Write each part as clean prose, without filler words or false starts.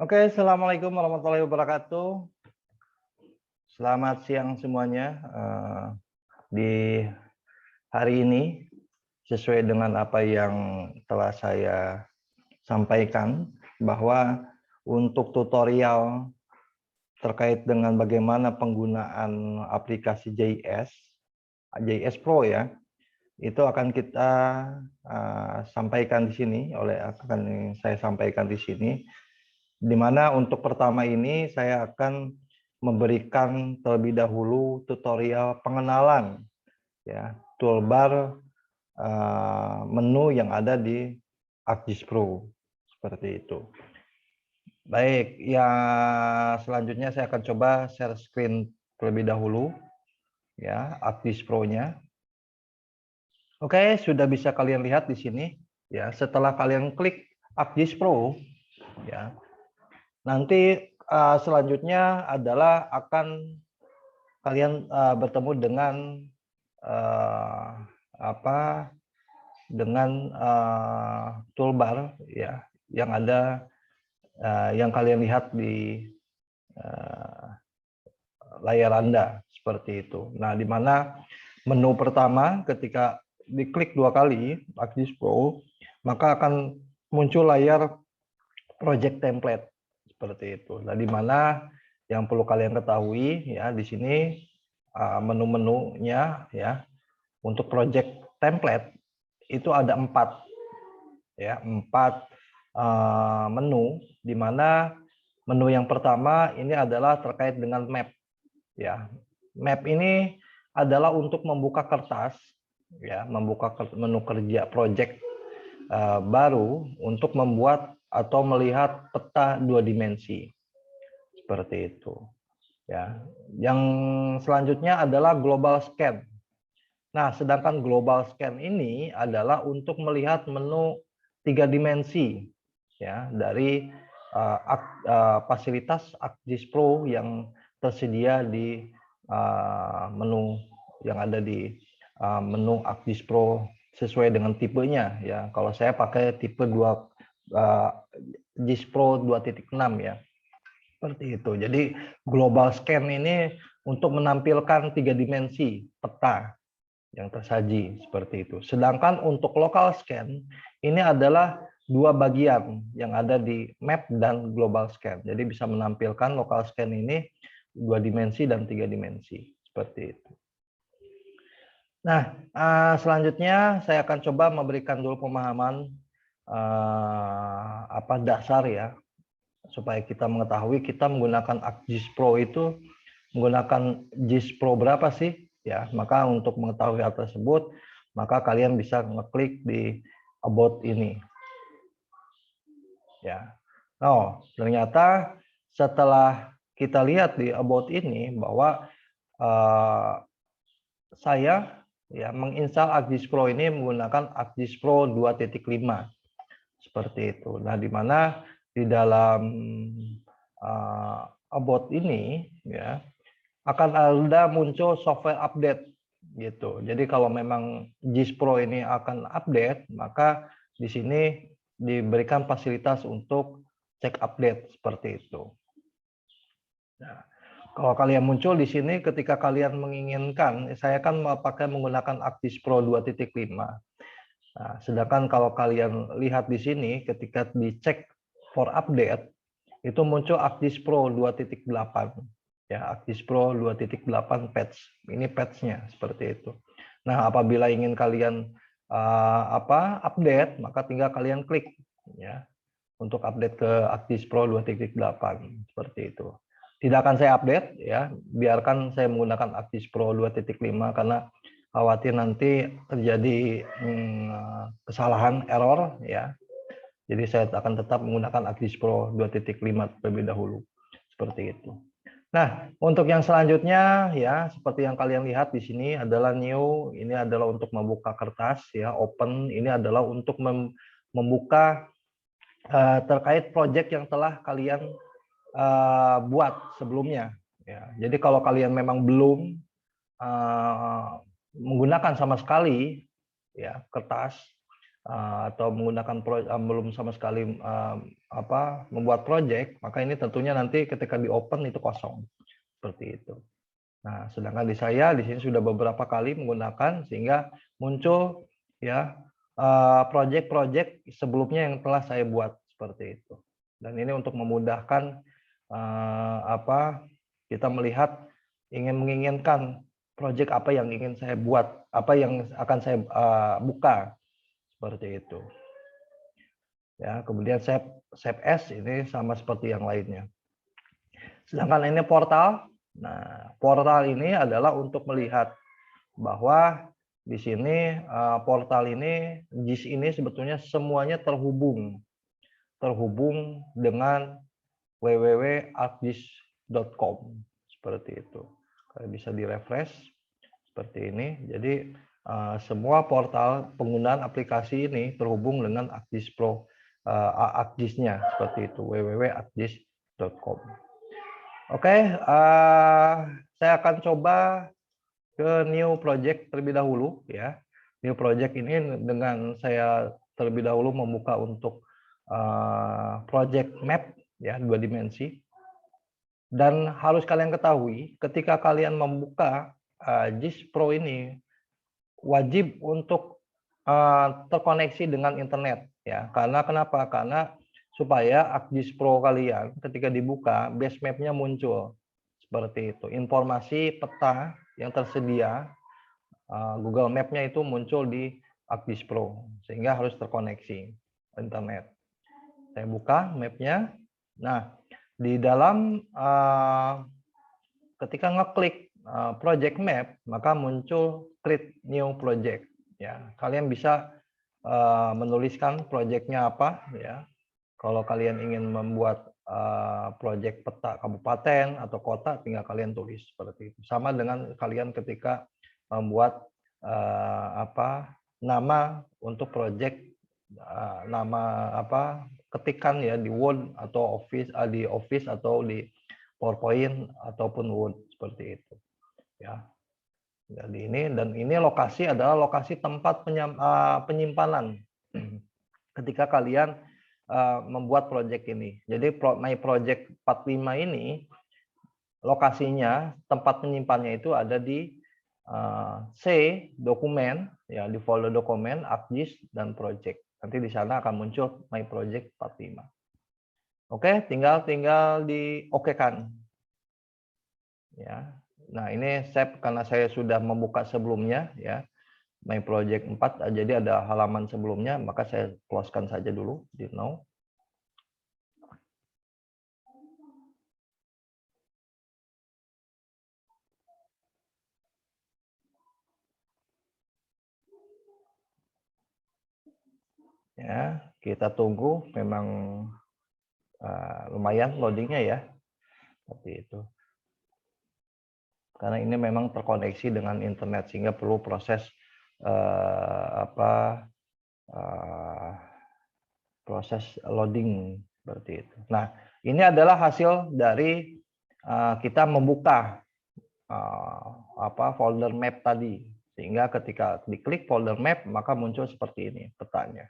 Oke, assalamualaikum warahmatullahi wabarakatuh. Selamat siang semuanya. Di hari ini, sesuai dengan apa yang telah saya sampaikan, bahwa untuk tutorial terkait dengan bagaimana penggunaan aplikasi JS Pro ya, itu akan kita sampaikan di sini, akan saya sampaikan di sini. Di mana untuk pertama ini saya akan memberikan terlebih dahulu tutorial pengenalan ya toolbar menu yang ada di ArcGIS Pro seperti itu. Baik, ya selanjutnya saya akan coba share screen terlebih dahulu ya ArcGIS Pro-nya. Oke, sudah bisa kalian lihat di sini ya. Setelah kalian klik ArcGIS Pro ya, nanti selanjutnya adalah akan kalian bertemu dengan toolbar ya yang ada yang kalian lihat di layar Anda seperti itu. Nah, di mana menu pertama ketika diklik 2 kali ArcGIS Pro, maka akan muncul layar project template seperti itu. Nah, di mana yang perlu kalian ketahui ya di sini menu-menunya ya untuk project template itu ada 4 ya, 4 menu, di mana menu yang pertama ini adalah terkait dengan map ya. Map ini adalah untuk membuka kertas ya, membuka menu kerja project baru untuk membuat atau melihat peta 2 dimensi seperti itu ya. Yang selanjutnya adalah global scan. Nah, sedangkan global scan ini adalah untuk melihat menu 3 dimensi ya dari fasilitas ArcGIS Pro yang tersedia di menu yang ada di menu ArcGIS Pro sesuai dengan tipenya ya. Kalau saya pakai tipe 2 GIS Pro 2.6 ya. Seperti itu. Jadi global scan ini untuk menampilkan 3 dimensi peta yang tersaji seperti itu. Sedangkan untuk local scan ini adalah 2 bagian yang ada di map dan global scan. Jadi bisa menampilkan local scan ini 2 dimensi dan 3 dimensi seperti itu. Nah, selanjutnya saya akan coba memberikan dulu pemahaman dasar ya, supaya kita mengetahui kita menggunakan ArcGIS Pro itu menggunakan GIS Pro berapa sih ya. Maka untuk mengetahui hal tersebut maka kalian bisa ngeklik di about ini ya. Oh, ternyata setelah kita lihat di about ini bahwa saya ya menginstal ArcGIS Pro ini menggunakan ArcGIS Pro 2.5 seperti itu. Nah, di mana di dalam about ini ya akan ada muncul software update gitu. Jadi kalau memang GIS Pro ini akan update, maka di sini diberikan fasilitas untuk cek update seperti itu. Nah, kalau kalian muncul di sini ketika kalian menginginkan, saya kan menggunakan ArcGIS Pro 2.5. Nah, sedangkan kalau kalian lihat di sini ketika dicek for update itu muncul ArcGIS Pro 2.8 ya, ArcGIS Pro 2.8 patch. Ini patch-nya seperti itu. Nah, apabila ingin kalian update, maka tinggal kalian klik ya untuk update ke ArcGIS Pro 2.8 seperti itu. Tidak akan saya update ya, biarkan saya menggunakan ArcGIS Pro 2.5 karena khawatir nanti terjadi kesalahan error ya. Jadi saya akan tetap menggunakan ArcGIS Pro 2.5 terlebih dahulu. Seperti itu. Nah, untuk yang selanjutnya ya, seperti yang kalian lihat di sini adalah new, ini adalah untuk membuka kertas ya, open ini adalah untuk membuka terkait project yang telah kalian buat sebelumnya ya. Jadi kalau kalian memang belum menggunakan sama sekali ya kertas, atau menggunakan belum sama sekali membuat project, maka ini tentunya nanti ketika di open itu kosong seperti itu. Nah, sedangkan di saya di sini sudah beberapa kali menggunakan sehingga muncul ya project-project sebelumnya yang telah saya buat seperti itu. Dan ini untuk memudahkan kita melihat menginginkan project apa yang ingin saya buat, apa yang akan saya buka seperti itu. Ya, kemudian save as ini sama seperti yang lainnya. Sedangkan ini portal. Nah, portal ini adalah untuk melihat bahwa di sini portal ini JIS ini sebetulnya semuanya terhubung dengan www.arcgis.com seperti itu. Kalian bisa di-refresh seperti ini. Jadi semua portal penggunaan aplikasi ini terhubung dengan ArcGIS Pro, ArcGIS-nya seperti itu, www.arcgis.com. Oke, saya akan coba ke new project terlebih dahulu ya. New project ini dengan saya terlebih dahulu membuka untuk project map ya, 2 dimensi. Dan harus kalian ketahui ketika kalian membuka JIS Pro ini wajib untuk terkoneksi dengan internet ya. Karena kenapa? Karena supaya ArcGIS Pro kalian ketika dibuka base map-nya muncul seperti itu. Informasi peta yang tersedia Google Map-nya itu muncul di ArcGIS Pro sehingga harus terkoneksi internet. Saya buka map-nya. Nah, di dalam ketika ngeklik project map, maka muncul create new project. Ya, kalian bisa menuliskan projectnya apa. Ya, kalau kalian ingin membuat project peta kabupaten atau kota, tinggal kalian tulis seperti itu. Sama dengan kalian ketika membuat nama untuk project, nama ketikan ya di Word atau di Office atau di PowerPoint ataupun Word seperti itu ya. Jadi ini lokasi adalah lokasi tempat penyimpanan ketika kalian membuat project ini. Jadi My Project 45 ini lokasinya tempat penyimpanannya itu ada di C dokumen ya, di folder dokumen ArcGIS dan project. Nanti di sana akan muncul My Project 45. Oke, tinggal di oke-kan. Ya. Nah, ini karena saya sudah membuka sebelumnya ya. My Project 4, jadi ada halaman sebelumnya, maka saya close-kan saja dulu di now. Ya, kita tunggu, memang lumayan loadingnya ya, seperti itu. Karena ini memang terkoneksi dengan internet sehingga perlu proses proses loading seperti itu. Nah, ini adalah hasil dari kita membuka folder map tadi, sehingga ketika diklik folder map maka muncul seperti ini petanya.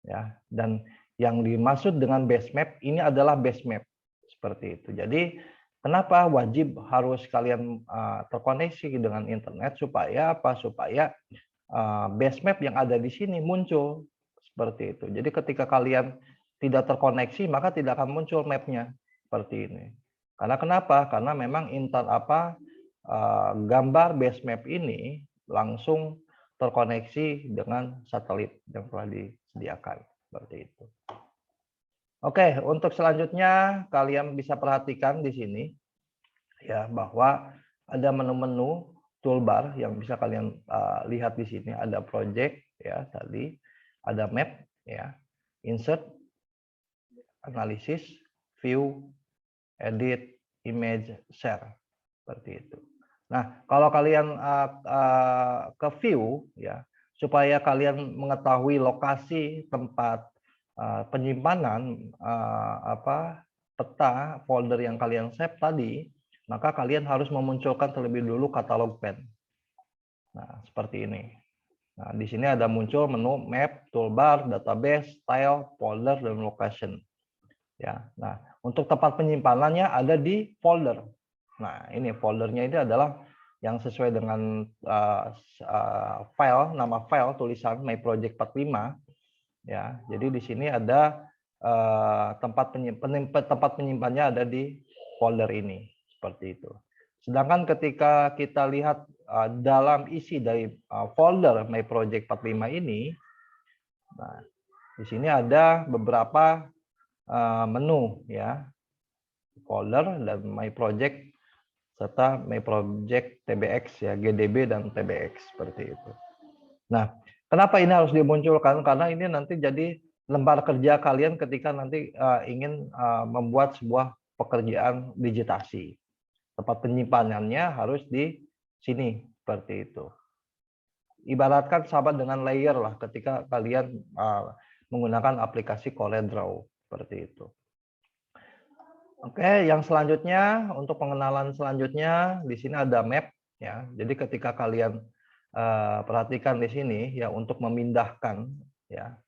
Ya, dan yang dimaksud dengan base map ini adalah base map seperti itu. Jadi kenapa wajib harus kalian terkoneksi dengan internet supaya apa? Supaya base map yang ada di sini muncul seperti itu. Jadi ketika kalian tidak terkoneksi maka tidak akan muncul mapnya seperti ini. Karena kenapa? Karena memang gambar base map ini langsung terkoneksi dengan satelit yang telah disediakan seperti itu. Oke, untuk selanjutnya kalian bisa perhatikan di sini ya bahwa ada menu-menu toolbar yang bisa kalian lihat di sini. Ada project ya tadi, ada map ya, insert, analisis, view, edit, image, share seperti itu. Nah, kalau kalian ke view ya, supaya kalian mengetahui lokasi tempat penyimpanan peta folder yang kalian save tadi, maka kalian harus memunculkan terlebih dulu katalog pen. Nah, seperti ini. Nah, di sini ada muncul menu map, toolbar, database, style, folder, dan location. Ya, nah untuk tempat penyimpanannya ada di folder. Nah, ini foldernya ini adalah yang sesuai dengan file, nama file tulisan My Project 45. Ya, jadi di sini ada tempat penyimpannya ada di folder ini, seperti itu. Sedangkan ketika kita lihat dalam isi dari folder My Project 45 ini, nah di sini ada beberapa menu ya, folder dan My Project serta My Project TBX ya, GDB dan TBX seperti itu. Nah, kenapa ini harus dimunculkan? Karena ini nanti jadi lembar kerja kalian ketika nanti ingin membuat sebuah pekerjaan digitasi. Tempat penyimpanannya harus di sini seperti itu. Ibaratkan sama dengan layer lah ketika kalian menggunakan aplikasi CorelDRAW seperti itu. Oke, yang selanjutnya untuk pengenalan selanjutnya di sini ada map ya. Jadi ketika kalian perhatikan di sini ya untuk memindahkan ya,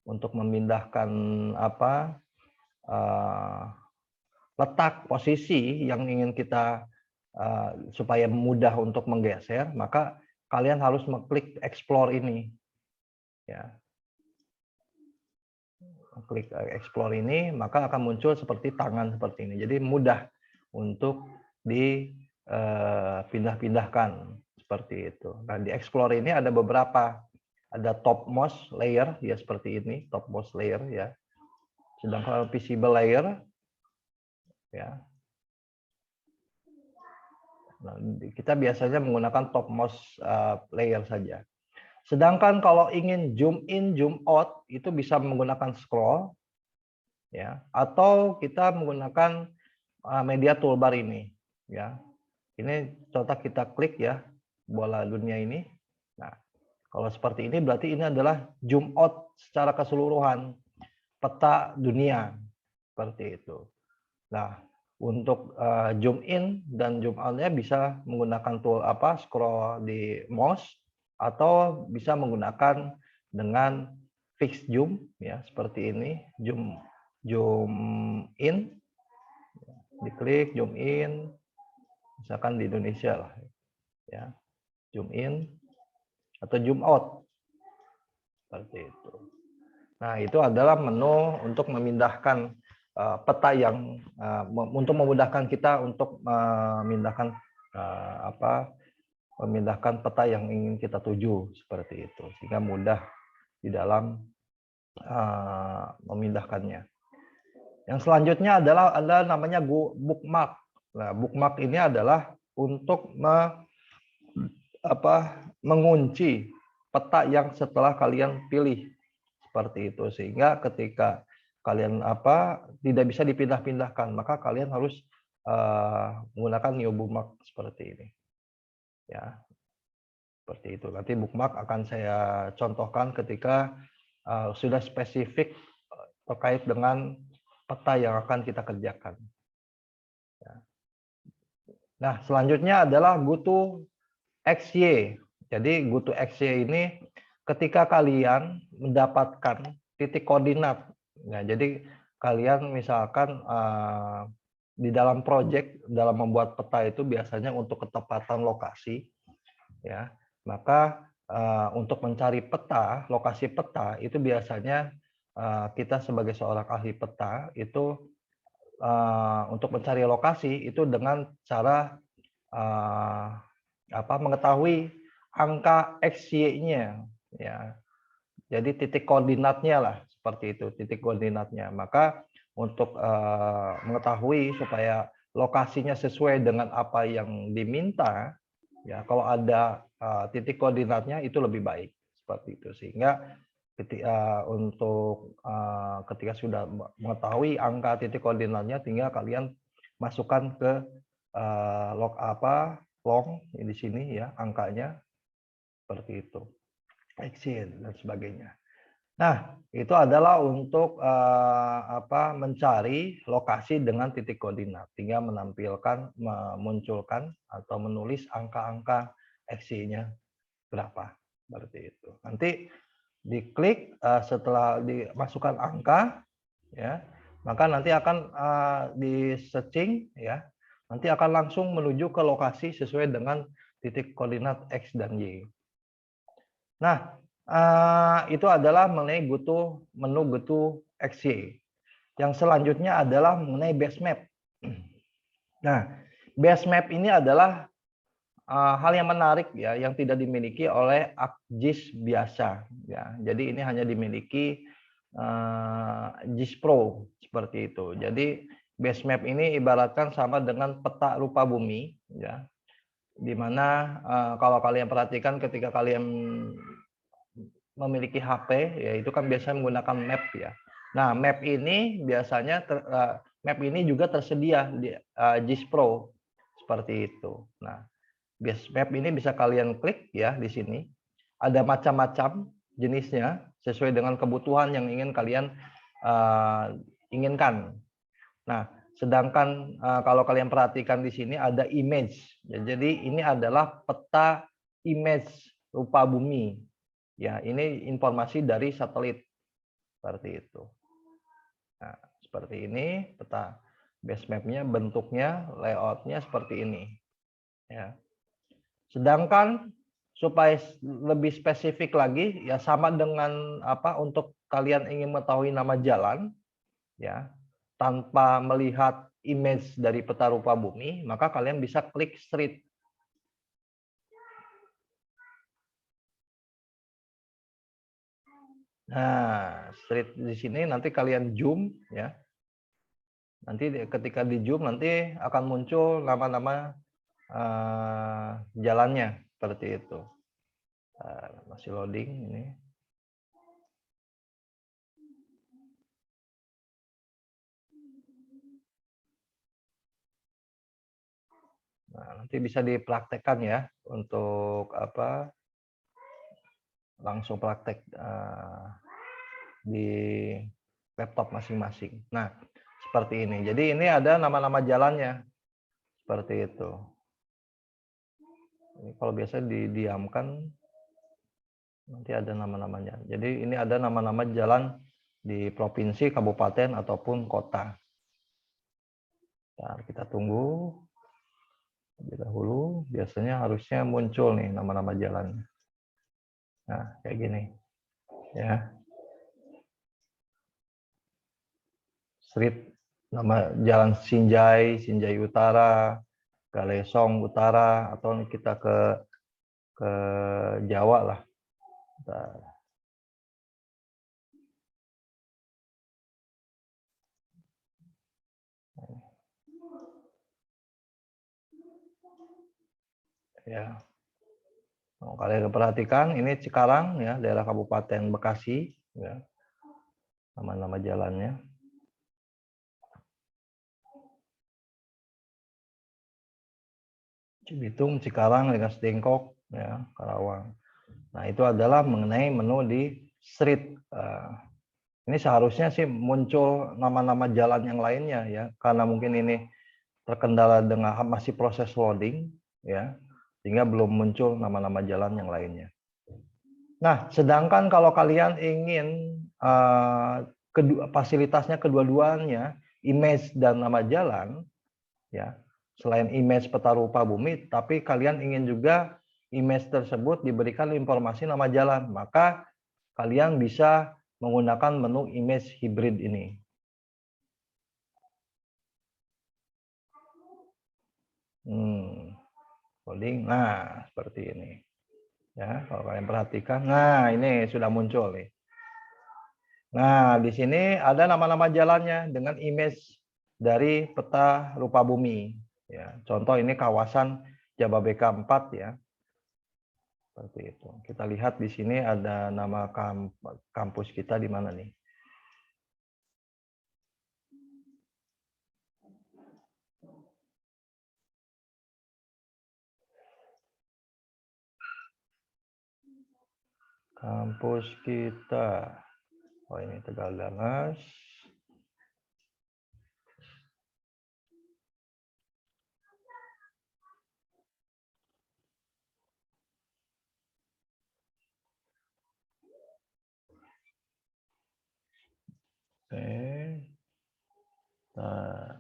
untuk memindahkan apa letak posisi yang ingin kita supaya mudah untuk menggeser, maka kalian harus mengklik explore ini ya. Klik explore ini, maka akan muncul seperti tangan seperti ini. Jadi mudah untuk dipindah-pindahkan seperti itu. Nah, di explore ini ada beberapa, ada topmost layer ya seperti ini, topmost layer ya. Sedangkan visible layer ya. Nah, kita biasanya menggunakan topmost layer saja. Sedangkan kalau ingin zoom in, zoom out itu bisa menggunakan scroll ya, atau kita menggunakan media toolbar ini ya. Ini contoh kita klik ya bola dunia ini. Nah, kalau seperti ini berarti ini adalah zoom out secara keseluruhan peta dunia seperti itu. Nah, untuk zoom in dan zoom out-nya bisa menggunakan tool scroll di mouse atau bisa menggunakan dengan fixed zoom ya seperti ini, zoom in, diklik zoom in, misalkan di Indonesia lah ya, zoom in atau zoom out seperti itu. Nah, itu adalah menu untuk memindahkan peta yang untuk memudahkan kita untuk memindahkan memindahkan peta yang ingin kita tuju seperti itu, sehingga mudah di dalam memindahkannya. Yang selanjutnya adalah ada namanya bookmark. Nah, bookmark ini adalah untuk mengunci peta yang setelah kalian pilih seperti itu, sehingga ketika kalian tidak bisa dipindah-pindahkan, maka kalian harus menggunakan new bookmark seperti ini ya, seperti itu. Nanti bookmark akan saya contohkan ketika sudah spesifik terkait dengan peta yang akan kita kerjakan ya. Nah, selanjutnya adalah GoTo XY. Jadi GoTo XY ini ketika kalian mendapatkan titik koordinat. Nah, jadi kalian misalkan di dalam project, dalam membuat peta itu biasanya untuk ketepatan lokasi, ya. Maka untuk mencari peta, lokasi peta itu biasanya kita sebagai seorang ahli peta itu untuk mencari lokasi itu dengan cara mengetahui angka XY-nya ya. Jadi titik koordinatnya lah seperti itu, titik koordinatnya. Maka untuk mengetahui supaya lokasinya sesuai dengan apa yang diminta ya, kalau ada titik koordinatnya itu lebih baik seperti itu, sehingga ketika sudah mengetahui angka titik koordinatnya, tinggal kalian masukkan ke long di sini ya angkanya seperti itu, exit dan sebagainya. Nah, itu adalah untuk mencari lokasi dengan titik koordinat, tinggal memunculkan atau menulis angka-angka XY-nya berapa. seperti itu. Nanti diklik setelah dimasukkan angka, ya, maka nanti akan di searching, ya, nanti akan langsung menuju ke lokasi sesuai dengan titik koordinat X dan Y. Nah, itu adalah mengenai menu GoTo XY. Yang selanjutnya adalah mengenai base map. Nah, base map ini adalah hal yang menarik ya, yang tidak dimiliki oleh ArcGIS biasa. Ya, jadi ini hanya dimiliki GIS Pro seperti itu. Jadi base map ini ibaratkan sama dengan peta rupa bumi, ya, di mana kalau kalian perhatikan ketika kalian memiliki HP, ya itu kan biasanya menggunakan map ya. Nah, map ini biasanya map ini juga tersedia di GIS Pro seperti itu. Nah, base map ini bisa kalian klik ya di sini. Ada macam-macam jenisnya sesuai dengan kebutuhan yang ingin kalian inginkan. Nah, sedangkan kalau kalian perhatikan di sini ada image. Ya, jadi ini adalah peta image rupa bumi. Ya, ini informasi dari satelit seperti itu. Nah, seperti ini peta base map-nya, bentuknya, layout-nya seperti ini. Ya. Sedangkan supaya lebih spesifik lagi, ya sama dengan untuk kalian ingin mengetahui nama jalan, ya tanpa melihat image dari peta rupa bumi, maka kalian bisa klik street. Nah, street di sini nanti kalian zoom ya. Nanti ketika di zoom nanti akan muncul nama-nama jalannya seperti itu. Masih loading ini. Nah, nanti bisa dipraktekkan ya untuk langsung praktek di laptop masing-masing. Nah, seperti ini. Jadi ini ada nama-nama jalannya seperti itu. Ini kalau biasa didiamkan nanti ada nama-namanya. Jadi ini ada nama-nama jalan di provinsi, kabupaten ataupun kota. Nah, kita tunggu. Terlebih dahulu biasanya harusnya muncul nih nama-nama jalannya. Nah, kayak gini. Ya. Street, nama jalan Sinjai, Sinjai Utara, Galesong Utara, atau kita ke Jawa lah. Ya. Nah, kalian perhatikan ini Cikarang ya, daerah Kabupaten Bekasi ya. Nama-nama jalannya. Cibitung, Cikarang, Rengas Dengklok ya, Karawang. Nah, itu adalah mengenai menu di street. Ini seharusnya sih muncul nama-nama jalan yang lainnya ya, karena mungkin ini terkendala dengan masih proses loading ya, sehingga belum muncul nama-nama jalan yang lainnya. Nah, sedangkan kalau kalian ingin fasilitasnya kedua-duanya, image dan nama jalan, ya, selain image peta rupa bumi, tapi kalian ingin juga image tersebut diberikan informasi nama jalan, maka kalian bisa menggunakan menu image hybrid ini. Loading. Nah, seperti ini. Ya, kalau kalian perhatikan, nah ini sudah muncul nih. Nah, di sini ada nama-nama jalannya dengan image dari peta rupa bumi. Ya, contoh ini kawasan Jababeka 4 ya. Seperti itu. Kita lihat di sini ada nama kampus kita di mana nih. Kampus kita. Oh, ini Tegal Danas. Oke. Nah.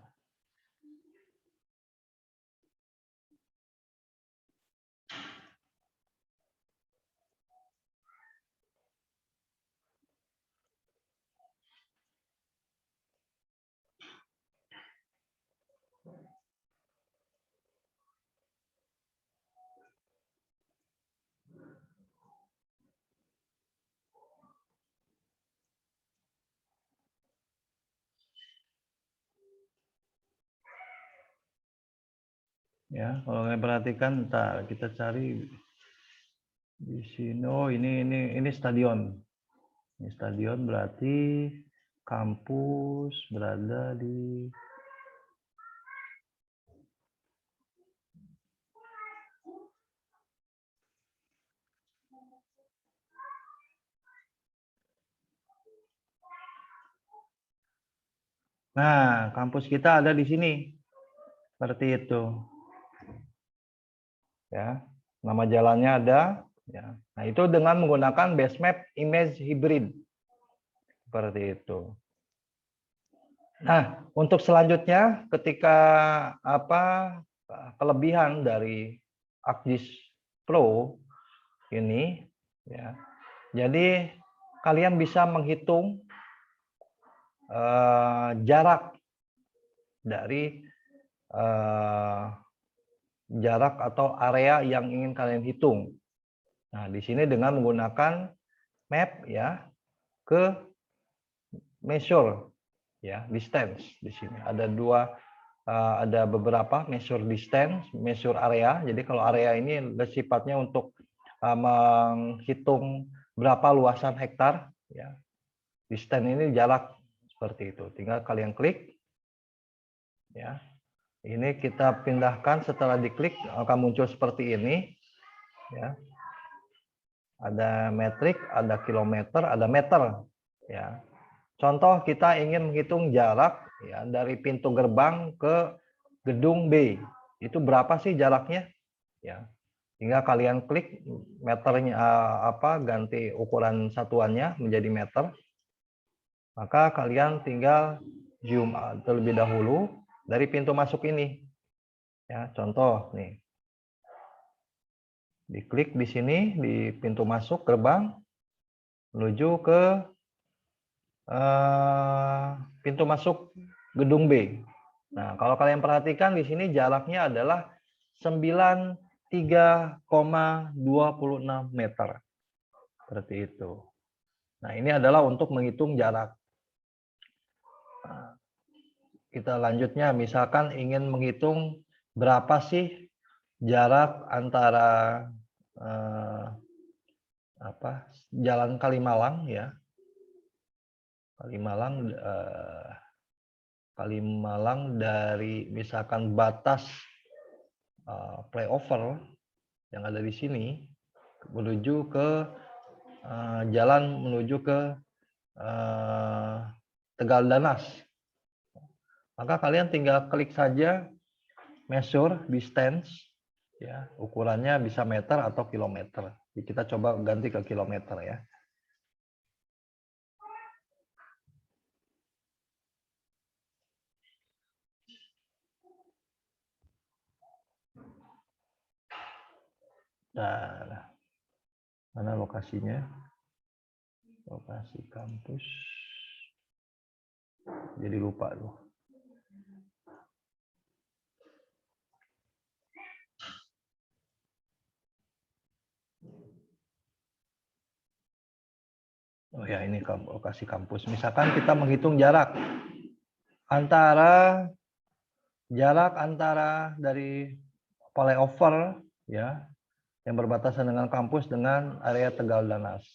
Ya, kalau kalian perhatikan, ntar kita cari di sini. Oh, ini stadion. Ini stadion berarti kampus berada di Nah, kampus kita ada di sini. Seperti itu. Ya. Nama jalannya ada, ya. Nah, itu dengan menggunakan base map image hybrid. Seperti itu. Nah, untuk selanjutnya ketika kelebihan dari ArcGIS Pro ini, ya. Jadi kalian bisa menghitung jarak dari jarak atau area yang ingin kalian hitung. Nah, di sini dengan menggunakan map ya ke measure ya, distance. Di sini ada ada beberapa measure distance, measure area. Jadi kalau area ini sifatnya untuk menghitung berapa luasan hektar ya. Distance ini jarak seperti itu. Tinggal kalian klik ya. Ini kita pindahkan, setelah diklik akan muncul seperti ini ya. Ada metrik, ada kilometer, ada meter ya. Contoh kita ingin menghitung jarak ya dari pintu gerbang ke gedung B. Itu berapa sih jaraknya? Ya. Tinggal kalian klik meternya ganti ukuran satuannya menjadi meter. Maka kalian tinggal zoom terlebih dahulu dari pintu masuk ini. Ya, contoh nih. Diklik di sini di pintu masuk gerbang menuju ke pintu masuk gedung B. Nah, kalau kalian perhatikan di sini jaraknya adalah 93,26 meter. Seperti itu. Nah, ini adalah untuk menghitung jarak. Nah, kita lanjutnya misalkan ingin menghitung berapa sih jarak antara Jalan Kalimalang ya. Kalimalang dari misalkan batas flyover yang ada di sini menuju ke jalan menuju ke Tegal Danas. Maka kalian tinggal klik saja measure distance ya, ukurannya bisa meter atau kilometer. Jadi kita coba ganti ke kilometer ya. Nah, mana lokasinya? Lokasi kampus. Jadi lupa tuh. Oh ya, ini lokasi kampus. Misalkan kita menghitung jarak antara dari flyover ya yang berbatasan dengan kampus dengan area Tegal Danas.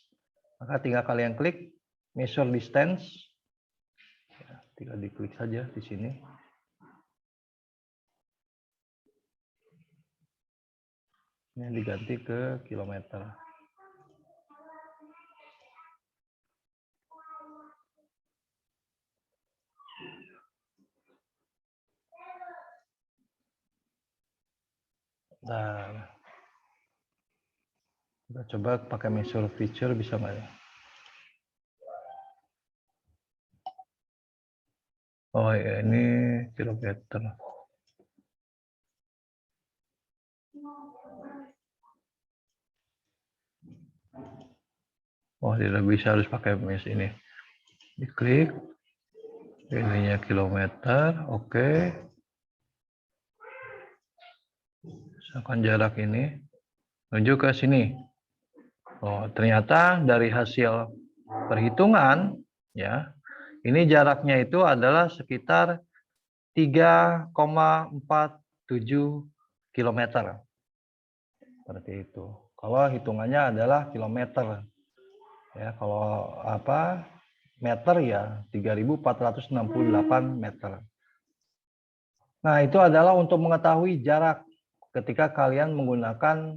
Maka tinggal kalian klik measure distance. Ya, tinggal diklik saja di sini. Ini diganti ke kilometer. Nah, kita coba pakai measure feature bisa nggak ya? Oh ya, ini kilometer. Oh, tidak bisa, harus pakai mesh ini. Diklik. Ininya kilometer, oke. Misalkan jarak ini menuju ke sini. Oh, ternyata dari hasil perhitungan, ya, ini jaraknya itu adalah sekitar 3,47 kilometer. Seperti itu. Kalau hitungannya adalah kilometer. Ya, kalau apa? Meter ya 3.468 meter. Nah, itu adalah untuk mengetahui jarak ketika kalian menggunakan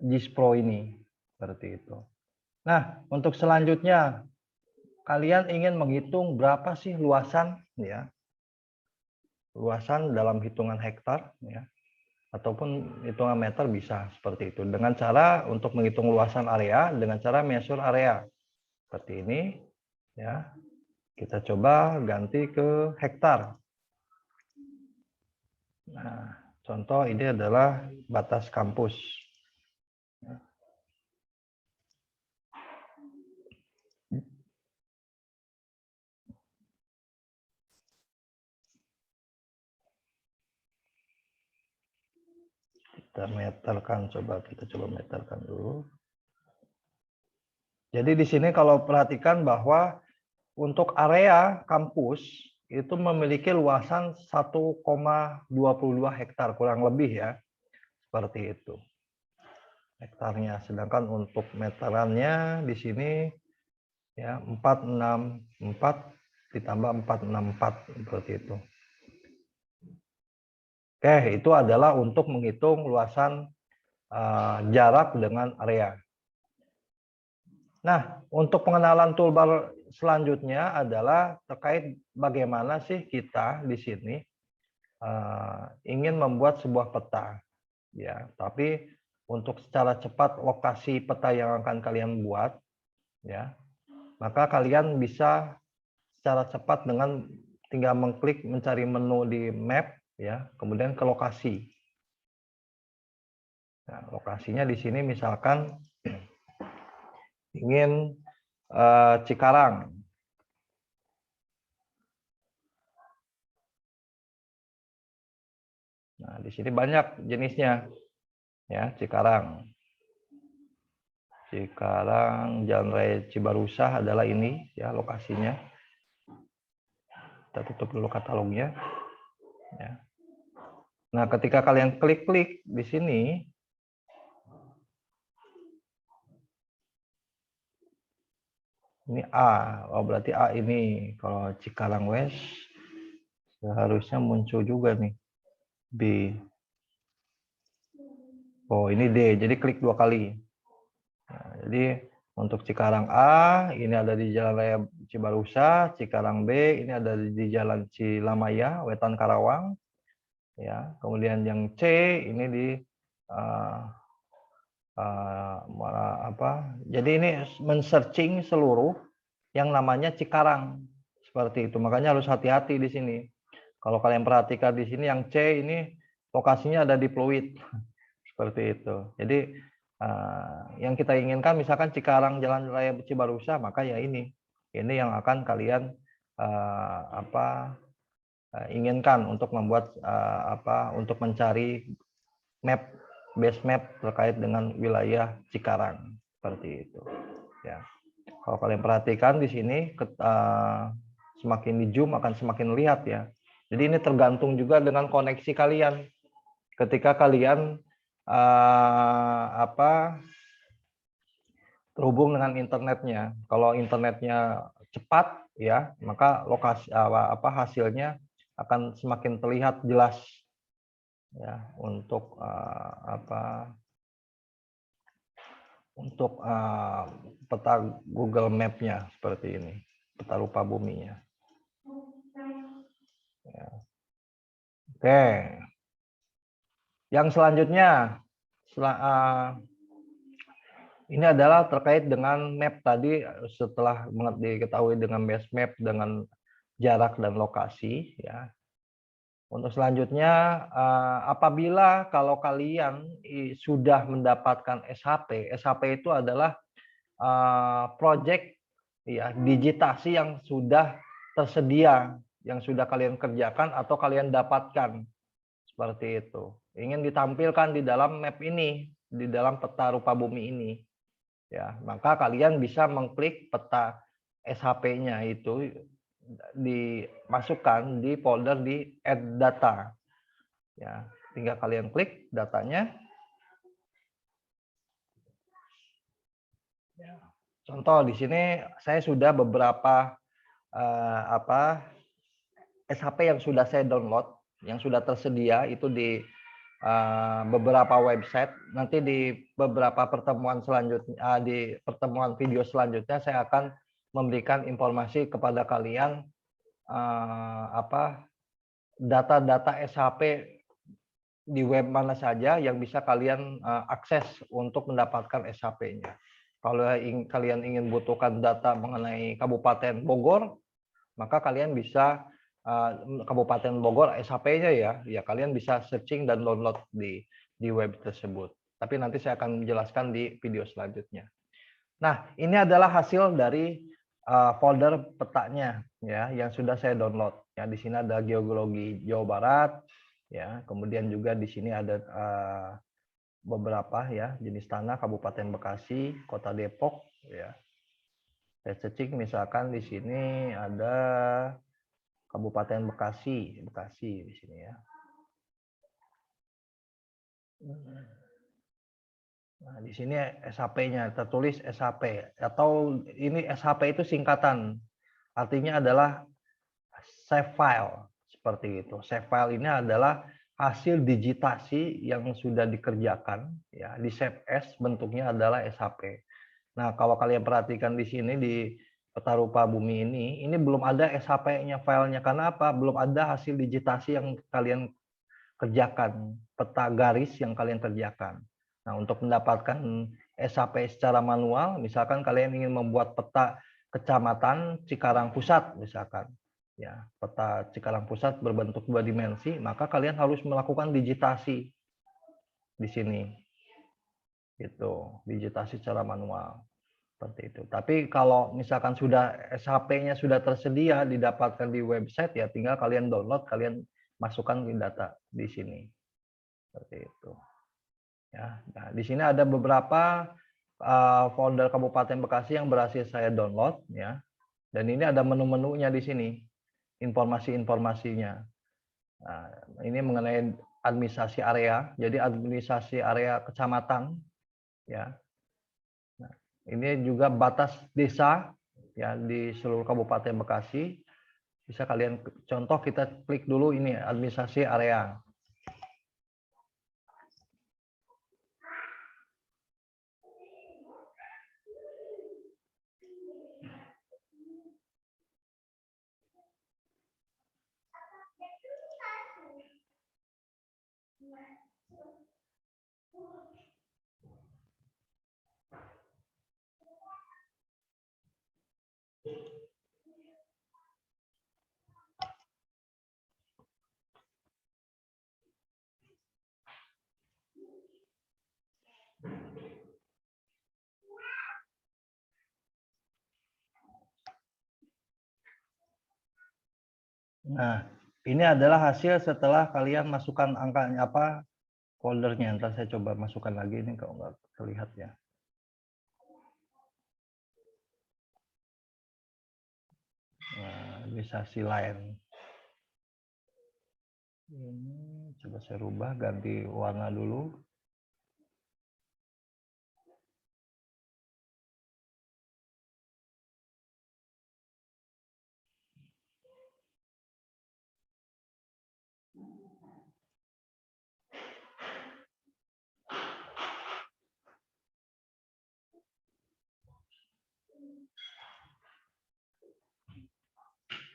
JIS Pro ini. Seperti itu. Nah, untuk selanjutnya, kalian ingin menghitung berapa sih luasan, ya? Luasan dalam hitungan hektar, ya, ataupun hitungan meter bisa seperti itu. Dengan cara untuk menghitung luasan area, dengan cara measure area seperti ini, ya. Kita coba ganti ke hektar. Nah, contoh ini adalah batas kampus. Kita meterkan, kita coba meterkan dulu. Jadi di sini kalau perhatikan bahwa untuk area kampus itu memiliki luasan 1,22 hektar kurang lebih, ya. Seperti itu. Hektarnya. Sedangkan untuk meterannya di sini ya 464 ditambah 464 seperti itu. Oke, itu adalah untuk menghitung luasan jarak dengan area. Nah, untuk pengenalan toolbar selanjutnya adalah terkait bagaimana sih kita di sini ingin membuat sebuah peta, ya. Tapi untuk secara cepat lokasi peta yang akan kalian buat, ya, maka kalian bisa secara cepat dengan tinggal mengklik mencari menu di map, ya, kemudian ke lokasi. Nah, lokasinya di sini misalkan ingin Cikarang. Nah, di sini banyak jenisnya, ya. Cikarang, Jalan Raya Cibarusah adalah ini, ya, lokasinya. Kita tutup dulu katalognya, ya. Nah, ketika kalian klik-klik di sini, ini A, oh berarti A ini. Kalau Cikarang West seharusnya muncul juga nih B. Oh, ini D, jadi klik 2 kali. Nah, jadi untuk Cikarang A, ini ada di Jalan Raya Cibarusah. Cikarang B, ini ada di Jalan Cilamaya, Wetan Karawang. Ya, kemudian yang C ini di Jadi ini men-searching seluruh yang namanya Cikarang. Seperti itu. Makanya harus hati-hati di sini. Kalau kalian perhatikan di sini yang C ini lokasinya ada di Pluit. Seperti itu. Jadi yang kita inginkan misalkan Cikarang Jalan Raya Cibarusah, maka ya ini yang akan kalian inginkan untuk membuat untuk mencari base map terkait dengan wilayah Cikarang, seperti itu, ya. Kalau kalian perhatikan di sini semakin di zoom akan semakin lihat, ya. Jadi ini tergantung juga dengan koneksi kalian. Ketika kalian terhubung dengan internetnya. Kalau internetnya cepat, ya, maka lokasi hasilnya akan semakin terlihat jelas, ya, untuk peta Google Map-nya seperti ini, peta rupa buminya. Ya. Oke, yang selanjutnya ini adalah terkait dengan map tadi. Setelah diketahui dengan base map, dengan jarak dan lokasi ya. Untuk selanjutnya, apabila kalau kalian sudah mendapatkan SHP, SHP itu adalah project ya digitasi yang sudah tersedia, yang sudah kalian kerjakan atau kalian dapatkan seperti itu. Ingin ditampilkan di dalam map ini, di dalam peta rupa bumi ini. Ya, maka kalian bisa mengklik peta SHP-nya itu dimasukkan di folder di add data. Ya, tinggal kalian klik datanya. Ya. Contoh di sini saya sudah beberapa SHP yang sudah saya download, yang sudah tersedia itu di beberapa website. Nanti di beberapa pertemuan selanjutnya, di pertemuan video selanjutnya saya akan memberikan informasi kepada kalian data-data SHP di web mana saja yang bisa kalian akses untuk mendapatkan SHP-nya. Kalau kalian ingin butuhkan data mengenai Kabupaten Bogor, maka kalian bisa Kabupaten Bogor SHP-nya ya kalian bisa searching dan download di web tersebut. Tapi nanti saya akan menjelaskan di video selanjutnya. Nah, ini adalah hasil dari folder petanya ya yang sudah saya download. Ya, di sini ada geologi Jawa Barat ya, kemudian juga di sini ada beberapa ya jenis tanah Kabupaten Bekasi, Kota Depok ya. Saya searching misalkan di sini ada Kabupaten Bekasi di sini ya. Nah, di sini SHP-nya tertulis SHP atau ini SHP itu singkatan. Artinya adalah save file seperti itu. Save file ini adalah hasil digitasi yang sudah dikerjakan ya, di save as bentuknya adalah SHP. Nah, kalau kalian perhatikan di sini di peta rupa bumi ini belum ada SHP-nya filenya. Karena apa? Belum ada hasil digitasi yang kalian kerjakan, peta garis yang kalian kerjakan. Nah, untuk mendapatkan SHP secara manual, misalkan kalian ingin membuat peta kecamatan Cikarang Pusat misalkan. Ya, peta Cikarang Pusat berbentuk 2 dimensi, maka kalian harus melakukan digitasi di sini. Gitu, digitasi secara manual. Seperti itu. Tapi kalau misalkan sudah SHP-nya sudah tersedia didapatkan di website ya tinggal kalian download, kalian masukkan di data di sini. Seperti itu. Ya, nah, di sini ada beberapa folder Kabupaten Bekasi yang berhasil saya download ya. Dan ini ada menu-menunya di sini. Informasi-informasinya. Nah, ini mengenai administrasi area. Jadi administrasi area kecamatan ya. Nah, ini juga batas desa ya di seluruh Kabupaten Bekasi. Bisa kalian contoh kita klik dulu ini administrasi area. Nah, ini adalah hasil setelah kalian masukkan angkanya apa foldernya. Ntar saya coba masukkan lagi ini kalau nggak terlihat ya. Nah, administrasi lain. Ini coba saya rubah, ganti warna dulu.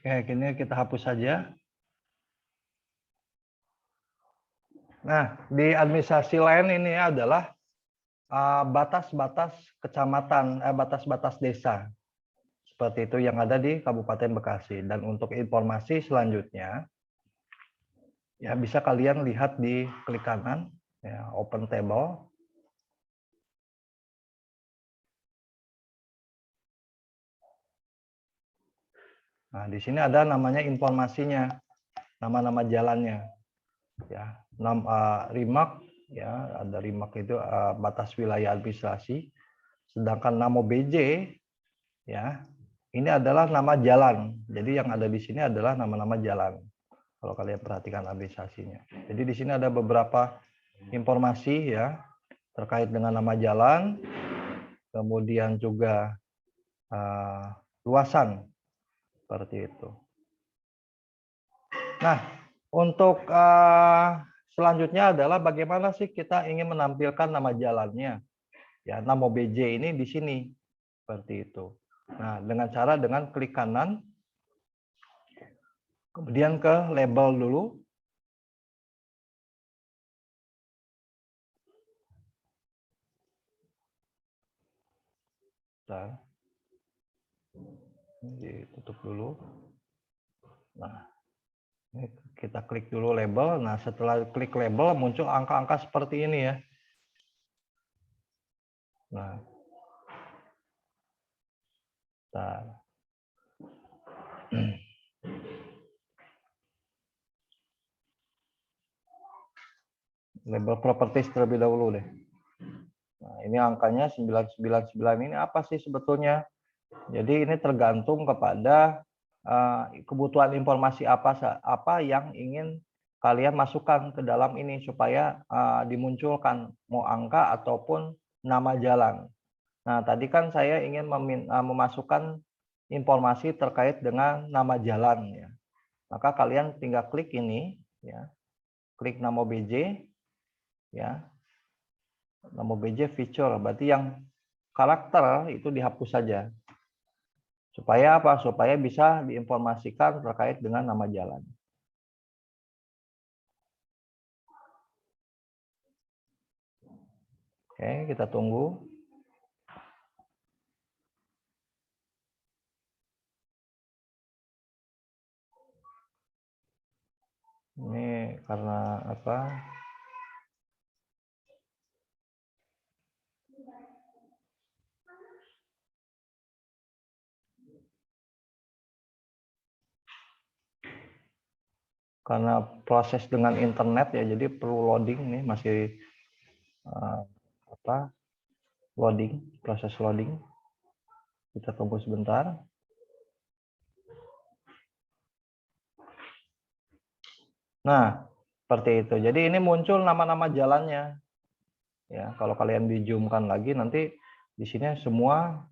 Oke, ini kita hapus saja. Nah, di administrasi lain ini adalah batas-batas kecamatan, batas-batas desa. seperti itu yang ada di Kabupaten Bekasi. Dan untuk informasi selanjutnya, ya bisa kalian lihat di klik kanan, ya, Open Table. Nah, di sini ada namanya informasinya, nama-nama jalannya, ya, Rimak, ya, ada Rimak itu batas wilayah administrasi, sedangkan nama BJ, ya, ini adalah nama jalan. Jadi yang ada di sini adalah nama-nama jalan. Kalau kalian perhatikan administrasinya. Jadi di sini ada beberapa informasi, ya, terkait dengan nama jalan, kemudian juga luasan. Seperti itu. Nah, untuk selanjutnya adalah bagaimana sih kita ingin menampilkan nama jalannya. Ya, nama BJ ini di sini. Seperti itu. Nah, dengan klik kanan, kemudian ke label dulu. Bentar. Ini ditutup dulu. Nah, ini kita klik dulu label. Nah, setelah klik label muncul angka-angka seperti ini, ya. Nah, bentar. Label properties terlebih dahulu deh. Nah, ini angkanya 999 ini apa sih sebetulnya? Jadi ini tergantung kepada kebutuhan informasi apa yang ingin kalian masukkan ke dalam ini supaya dimunculkan mau angka ataupun nama jalan. Nah, tadi kan saya ingin memasukkan informasi terkait dengan nama jalan, ya. Maka kalian tinggal klik ini, ya. Klik nama BJ, ya. Nama BJ feature, berarti yang karakter itu dihapus saja. Supaya apa? Supaya bisa diinformasikan terkait dengan nama jalan. Oke, kita tunggu. Ini karena apa? Karena proses dengan internet, ya, jadi perlu loading nih, masih loading, proses loading. Kita tunggu sebentar. Nah, seperti itu. Jadi ini muncul nama-nama jalannya. Ya, kalau kalian di-zoomkan lagi nanti di sini semua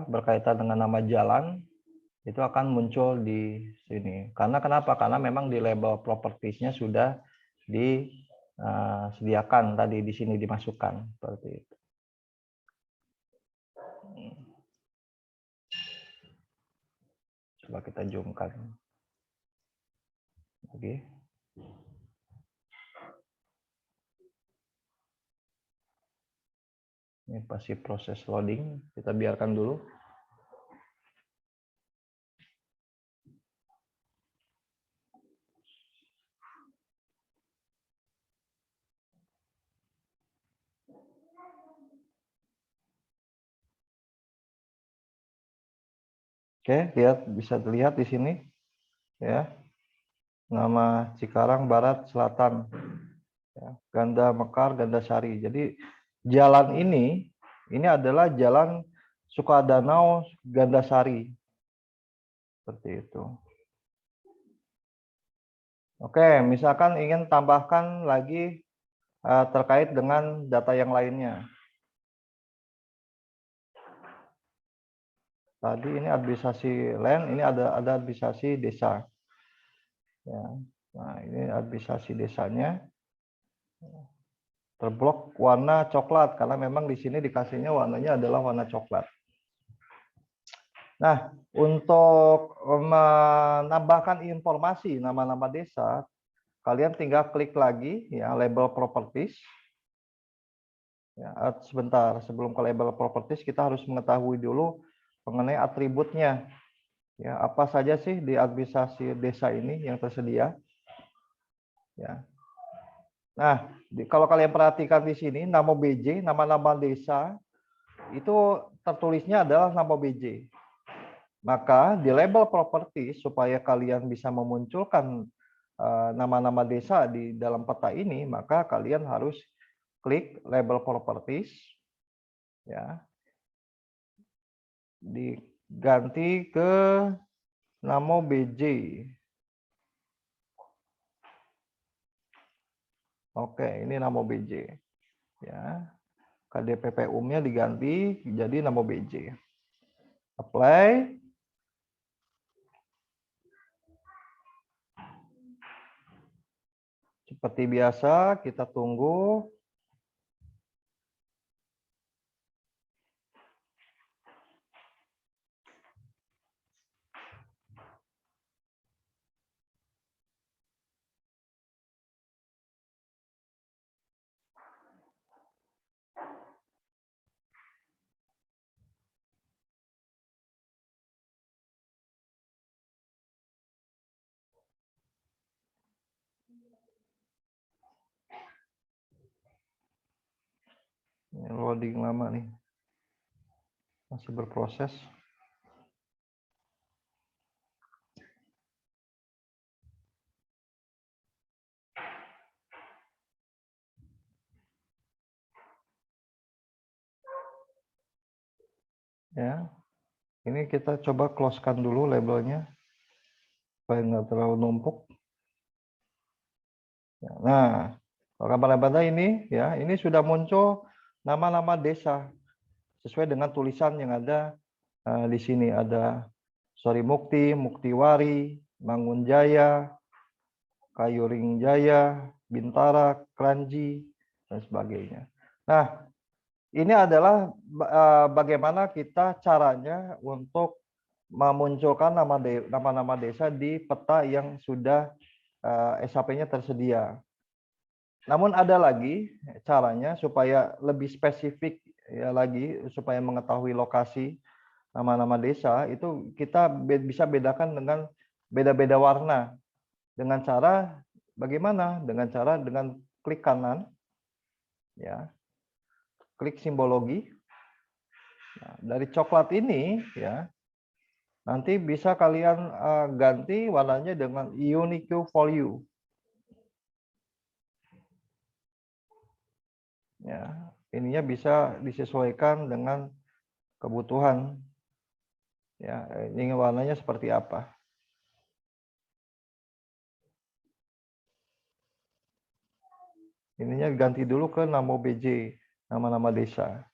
berkaitan dengan nama jalan itu akan muncul di sini. Karena kenapa? Karena memang di label propertiesnya sudah disediakan tadi di sini dimasukkan seperti itu. Coba kita zoomkan. Oke. Ini pasti proses loading, kita biarkan dulu. Oke, bisa dilihat di sini, ya. Nama Cikarang Barat Selatan, ya. Ganda Mekar, Ganda Sari. Jadi jalan ini adalah Jalan Sukadanau Gandasari. Seperti itu. Oke, misalkan ingin tambahkan lagi terkait dengan data yang lainnya. Tadi ini administrasi land, ini ada administrasi desa. Ya. Nah, ini administrasi desanya. Terblok warna coklat karena memang di sini dikasihnya warnanya adalah warna coklat. Nah, untuk menambahkan informasi nama-nama desa, kalian tinggal klik lagi, ya, label properties. Ya, sebentar, sebelum ke label properties kita harus mengetahui dulu mengenai atributnya. Ya, apa saja sih di administrasi desa ini yang tersedia? Ya. Nah, kalau kalian perhatikan di sini nama BJ, nama-nama desa itu tertulisnya adalah nama BJ. Maka di label properti supaya kalian bisa memunculkan nama-nama desa di dalam peta ini, maka kalian harus klik label properties, ya, diganti ke nama BJ. Oke, ini nama BJ, ya. KDPP-nya diganti jadi nama BJ. Apply. Seperti biasa, kita tunggu. Ini loading lama nih. Masih berproses. Ya, ini kita coba close-kan dulu labelnya supaya nggak terlalu numpuk. Nah, pada ini ya, ini sudah muncul nama-nama desa sesuai dengan tulisan yang ada di sini. Ada Sorimukti, Muktiwari, Mangunjaya, Kayuring Jaya, Bintara, Kranji, dan sebagainya. Nah, ini adalah bagaimana kita caranya untuk memunculkan nama-nama desa di peta yang sudah SHP-nya tersedia. Namun ada lagi caranya supaya lebih spesifik ya lagi, supaya mengetahui lokasi nama-nama desa, itu kita bisa bedakan dengan beda-beda warna. Dengan cara bagaimana? Dengan cara dengan klik kanan, ya, klik simbologi. Nah, dari coklat ini, ya, nanti bisa kalian ganti warnanya dengan unique value. Ya, ininya bisa disesuaikan dengan kebutuhan. Ya, ini warnanya seperti apa? Ininya ganti dulu ke nama BJ, nama-nama desa.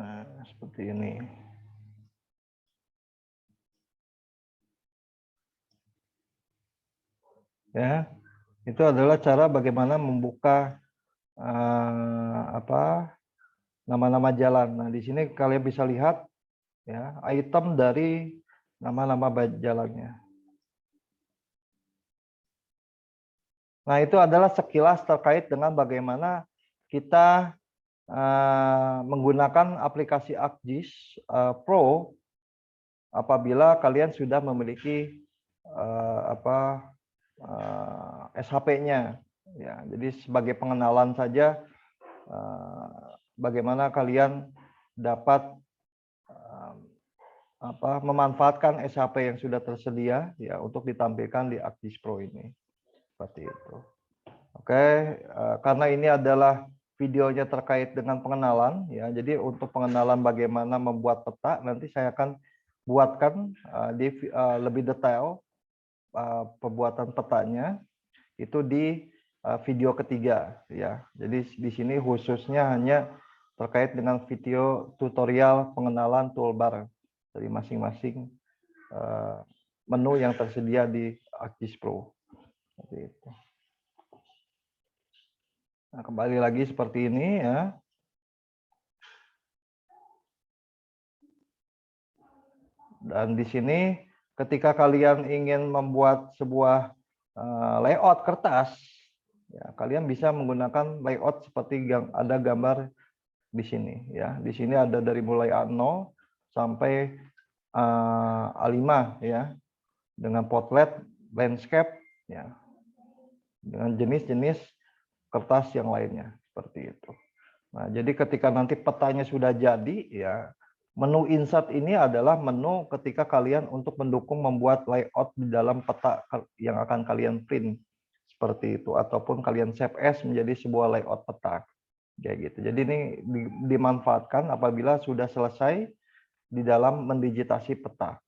Nah, seperti ini. Ya, itu adalah cara bagaimana membuka nama-nama jalan. Nah, di sini kalian bisa lihat ya item dari nama-nama jalannya. Nah, itu adalah sekilas terkait dengan bagaimana kita menggunakan aplikasi ArcGIS Pro apabila kalian sudah memiliki SHP-nya. Ya, jadi sebagai pengenalan saja bagaimana kalian dapat memanfaatkan SHP yang sudah tersedia ya untuk ditampilkan di ArcGIS Pro ini. Seperti itu. Oke, karena ini adalah videonya terkait dengan pengenalan ya. Jadi untuk pengenalan bagaimana membuat peta nanti saya akan buatkan lebih detail pembuatan petanya itu di video ketiga ya. Jadi di sini khususnya hanya terkait dengan video tutorial pengenalan toolbar dari masing-masing menu yang tersedia di ArcGIS Pro. Seperti itu. Nah, kembali lagi seperti ini ya. Dan di sini ketika kalian ingin membuat sebuah layout kertas, ya, kalian bisa menggunakan layout seperti yang ada gambar di sini. Ya, di sini ada dari mulai A0 sampai A5 ya, dengan potlet, landscape, ya, dengan jenis-jenis kertas yang lainnya seperti itu. Nah, jadi ketika nanti petanya sudah jadi, ya, menu insert ini adalah menu ketika kalian untuk mendukung membuat layout di dalam peta yang akan kalian print seperti itu, ataupun kalian save as menjadi sebuah layout peta kayak gitu. Jadi ini dimanfaatkan apabila sudah selesai di dalam mendigitasi peta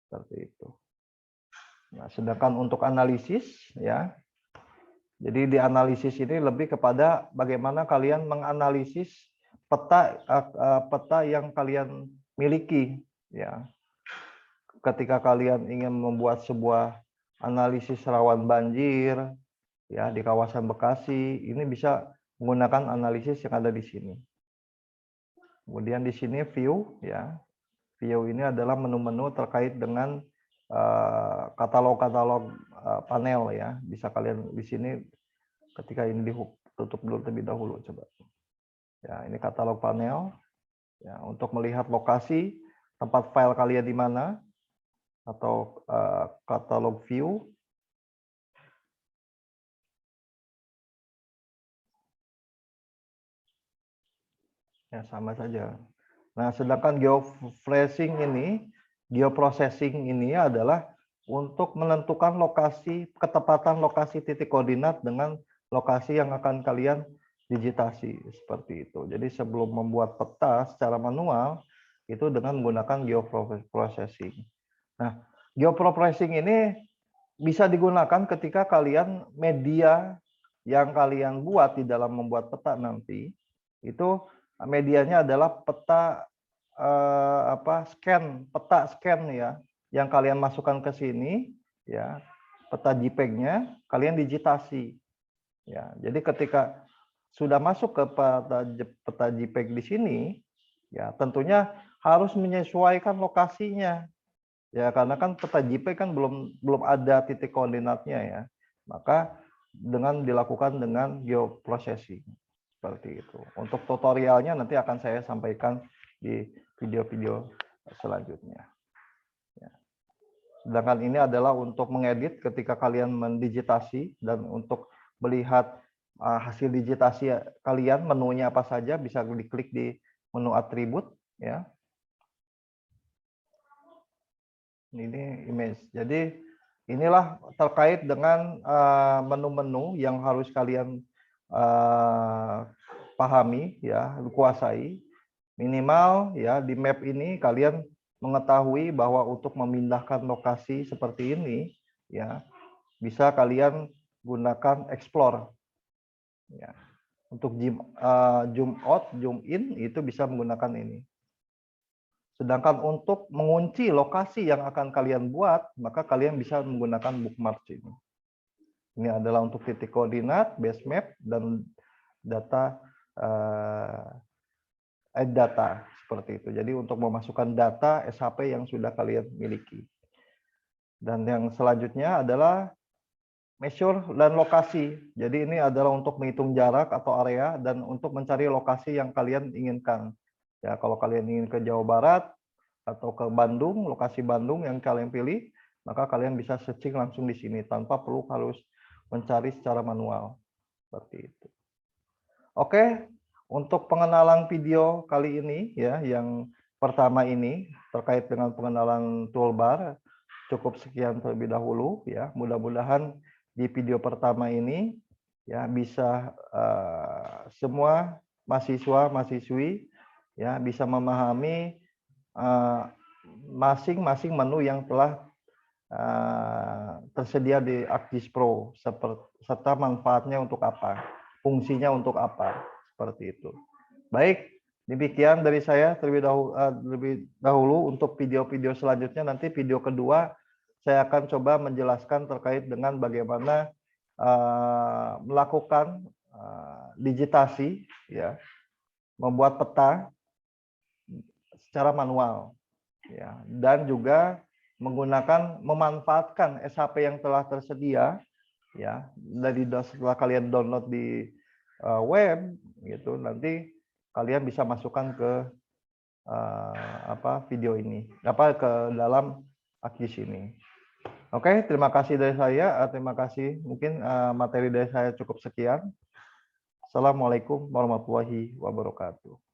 seperti itu. Nah, sedangkan untuk analisis, ya, jadi di analisis ini lebih kepada bagaimana kalian menganalisis peta yang kalian miliki, ya. Ketika kalian ingin membuat sebuah analisis rawan banjir, ya, di kawasan Bekasi, ini bisa menggunakan analisis yang ada di sini. Kemudian di sini view, ya. View ini adalah menu-menu terkait dengan katalog-katalog panel, ya. Bisa kalian di sini ketika ini ditutup dulu terlebih dahulu, coba. Ya, ini katalog panel, ya, untuk melihat lokasi tempat file kalian di mana, atau katalog view. Ya, sama saja. Nah, sedangkan geoprocessing ini adalah untuk menentukan ketepatan lokasi titik koordinat dengan lokasi yang akan kalian digitasi seperti itu. Jadi sebelum membuat peta secara manual itu dengan menggunakan geoprocessing. Nah, geoprocessing ini bisa digunakan ketika kalian media yang kalian buat di dalam membuat peta nanti itu medianya adalah peta scan ya, yang kalian masukkan ke sini, ya, peta JPEG-nya kalian digitasi, ya. Jadi ketika sudah masuk ke peta JPEG di sini, ya, tentunya harus menyesuaikan lokasinya, ya, karena kan peta JPEG kan belum ada titik koordinatnya, ya. Maka dilakukan dengan geoprocessing seperti itu. Untuk tutorialnya nanti akan saya sampaikan di video-video selanjutnya. Ya. Sedangkan ini adalah untuk mengedit ketika kalian mendigitasi, dan untuk melihat hasil digitasi kalian, menunya apa saja bisa diklik di menu atribut, ya. Ini image. Jadi inilah terkait dengan menu-menu yang harus kalian pahami, ya, kuasai. Minimal, ya, di map ini kalian mengetahui bahwa untuk memindahkan lokasi seperti ini, ya, bisa kalian gunakan explore, ya. Untuk zoom out, zoom in itu bisa menggunakan ini. Sedangkan untuk mengunci lokasi yang akan kalian buat, maka kalian bisa menggunakan bookmark ini. Ini adalah untuk titik koordinat, base map, dan data data seperti itu. Jadi untuk memasukkan data SHP yang sudah kalian miliki. Dan yang selanjutnya adalah measure dan lokasi. Jadi ini adalah untuk menghitung jarak atau area dan untuk mencari lokasi yang kalian inginkan. Ya, kalau kalian ingin ke Jawa Barat atau ke Bandung, lokasi Bandung yang kalian pilih, maka kalian bisa searching langsung di sini tanpa perlu harus mencari secara manual. Seperti itu. Oke, untuk pengenalan video kali ini, ya, yang pertama ini terkait dengan pengenalan toolbar, cukup sekian terlebih dahulu, ya. Mudah-mudahan di video pertama ini, ya, bisa semua mahasiswa-mahasiswi, ya, bisa memahami masing-masing menu yang telah tersedia di ArcGIS Pro, serta manfaatnya untuk apa, fungsinya untuk apa, seperti itu. Baik, demikian dari saya terlebih dahulu. Untuk video-video selanjutnya, nanti video kedua saya akan coba menjelaskan terkait dengan bagaimana melakukan digitasi, ya, membuat peta secara manual, ya, dan juga memanfaatkan SHP yang telah tersedia, ya, setelah kalian download di web gitu, nanti kalian bisa masukkan ke video ini, ke dalam AKIS ini. Oke, terima kasih dari saya. Terima kasih. Mungkin materi dari saya cukup sekian. Assalamualaikum warahmatullahi wabarakatuh.